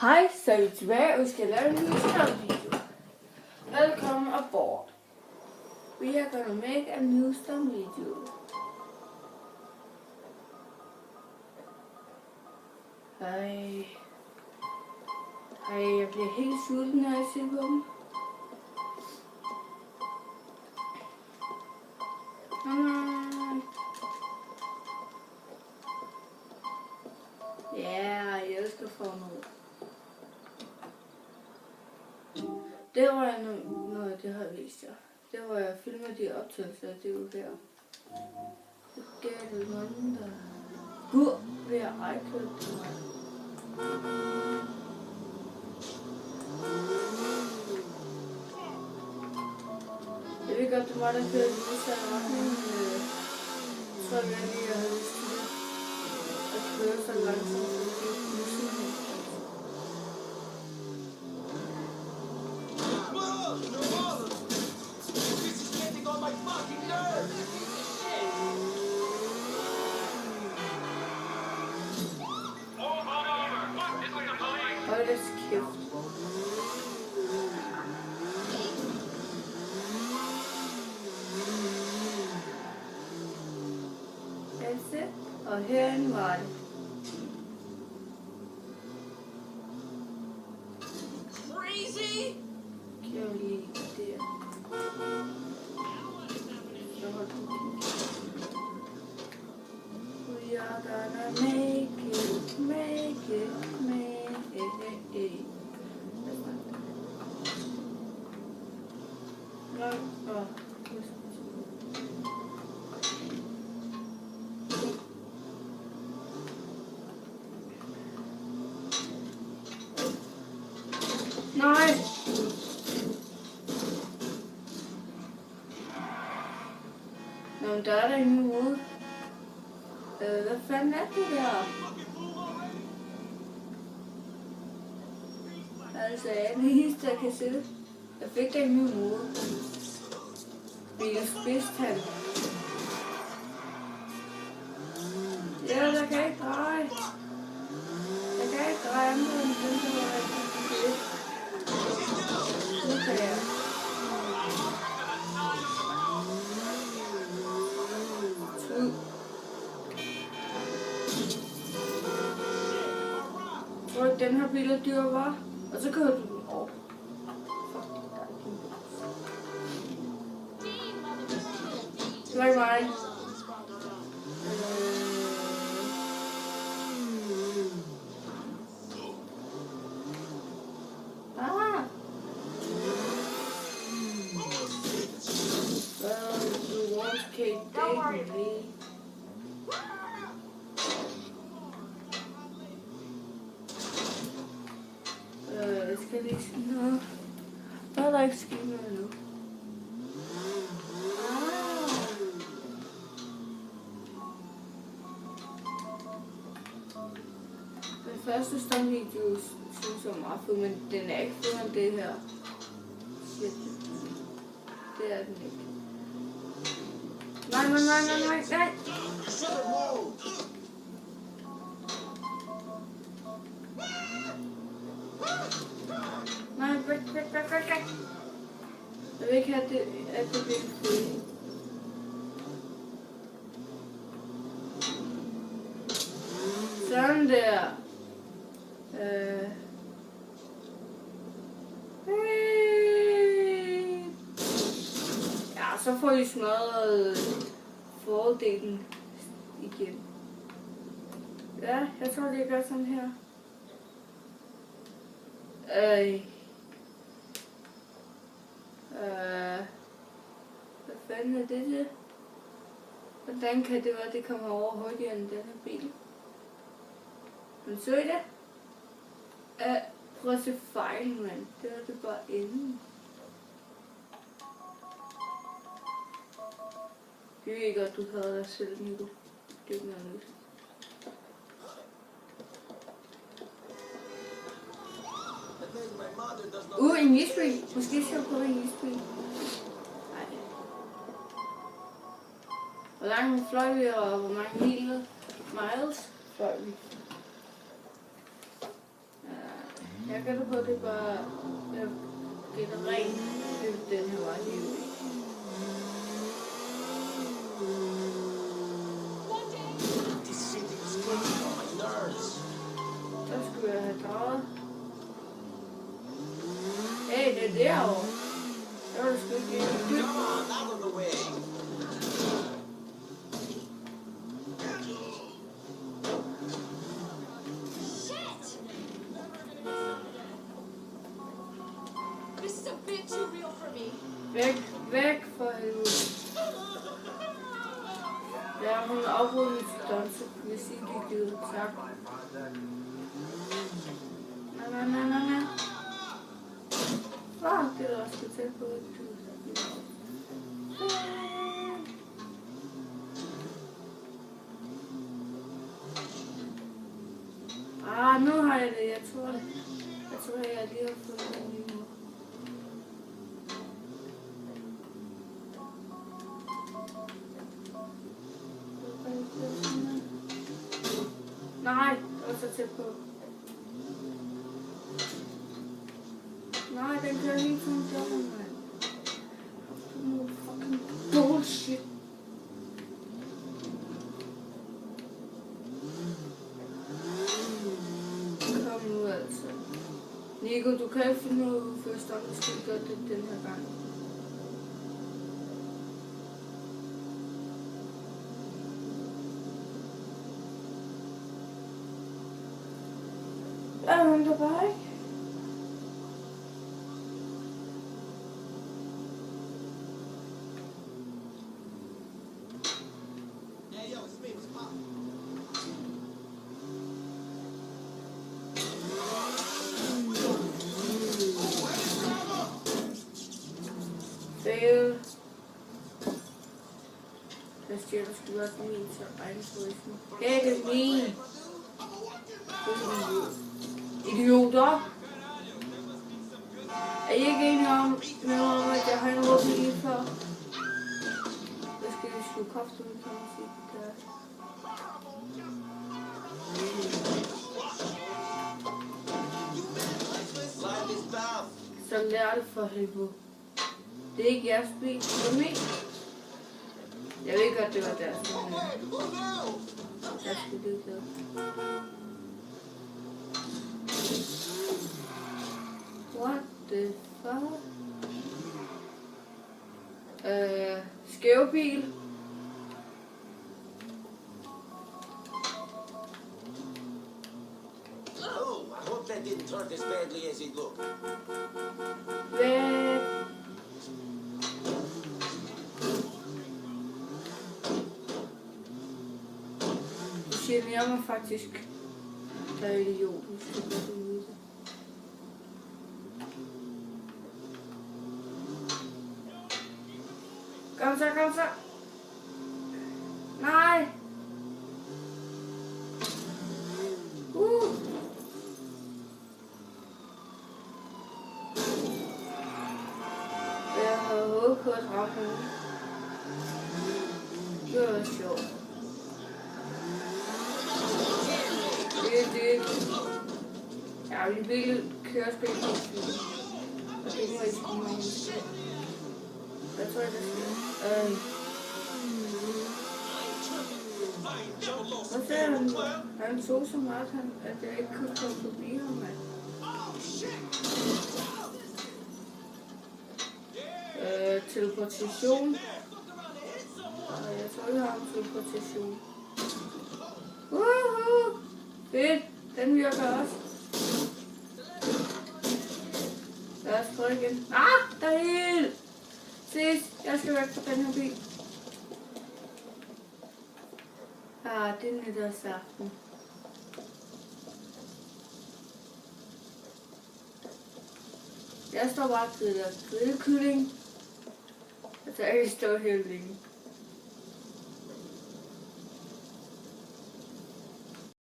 Hej, så er vi tilbage, og vi skal lave en ny video. Velkommen aboard. We are gonna make a new storm video. Hej. Hej, jeg bliver helt sulten, når jeg ser på dem. Ja, jeg elsker formet. Det var jeg noget, det har vist jer. Det var jeg filmet de optagelser, det er jo her. Det gav det nogen, der... Gud, vil jeg ejkøbe til mig. Jeg ved godt, det var der kører lige så retning. Jeg tror, jeg lige har lyst til det. At køre så langsomt, så det er musik. Hold da kæft. Else, og her er en vej. Crazy! Kan jeg lige der. Så hold den. We are gonna make it, make it, make it. Nej! Nå, men der er der ingen ude. Hvad fanden er det der? Altså, jeg er den eneste, der kan se det. Jeg fik da ikke min mor. Fordi jeg spidste han. Ja, der kan ikke dreje. Jeg kan ikke dreje andet end den, der var rigtig. Nu kan jeg. Tror du, den her bil er dyr, var? Og så kører du den over. Det var ikke mig. You won't keep dating me. Jeg skal lige sige noget. Hvad er der ikke sket noget nu? Den første stormvideo synes jeg er meget fed, men den er ikke fed end det her. Shit. Det er den ikke. Nej. Nej, væk. Jeg vil ikke have det, at det bliver fri. Sådan der. Ja, så får I smadret fordelen igen. Ja, jeg tror, det gør sådan her. Hvad fanden er det til? Hvordan kan det være, at det kommer over hurtigere end denne bil? Men så er det. Prøv at se fejlen, mand. Det var det bare inden. Jeg ved ikke godt, du havde dig selv, Nico. Det er ikke noget nyt. En mystery. Måske skal jeg prøve en mystery. Nej. Hvor langt fløj vi, og hvor mange miles fløj vi? Jeg gætter på, at det bare gætter rent den her vej lige ud. This city is getting on my nerves. Der skulle jeg have drejet. Hey, det er derovre. Der var det sgu ikke helt. Come on, out of the way. Shit! This is a bit too real for me. Væk for helvede. Ja, hun afbrudt mit stunse, hvis I ikke gider. Tak. Na. Det er også tæt på et nu har jeg det. Jeg tror, jeg lige har fået den lige nu. Nej, det var så tæt på. Nej, den kører helt sådan jobben, mand. No fucking bullshit. Kom nu altså. Nico, du kan ikke finde noget ud først, om du skal gøre det den her gang. Der er der bare ikke. Fail. Der stjæler sgu også min til regnskrivelsen. Hey, det er min. Idioter. Er I ikke enige om, at jeg har en åbning lige før? Jeg skal lige slå kofte ud, kan man sige. Så lær det for helvede. Det er ikke jeres bil, det er min. Jeg ved godt, det var deres bil. Jeg skal lige gøre. What the fuck? Skæve bil. Oh, I hope that didn't turn as badly as it looked. Væk. Det generer mig faktisk. Der er idiot, hvis du kan vide det. Kom så. Nej. Jeg havde håbet på at ramme hende. Det var sjovt. Det. Jeg vil virkelig køre spil på film. Og det må jeg sige mig. Hvad tror jeg, der sker? Hvad sagde han? Han så så meget, at jeg ikke kunne komme forbi ham, mand. Teleportation. Jeg tror, jeg har en teleportation. Woohoo! Fedt! Den virker også. Lad os prøve igen. Der er helt! Ses! Jeg skal væk fra den her bil. Det er nytårsaften. Jeg står bare til at grille kylling. Jeg tager ikke stå helt længe.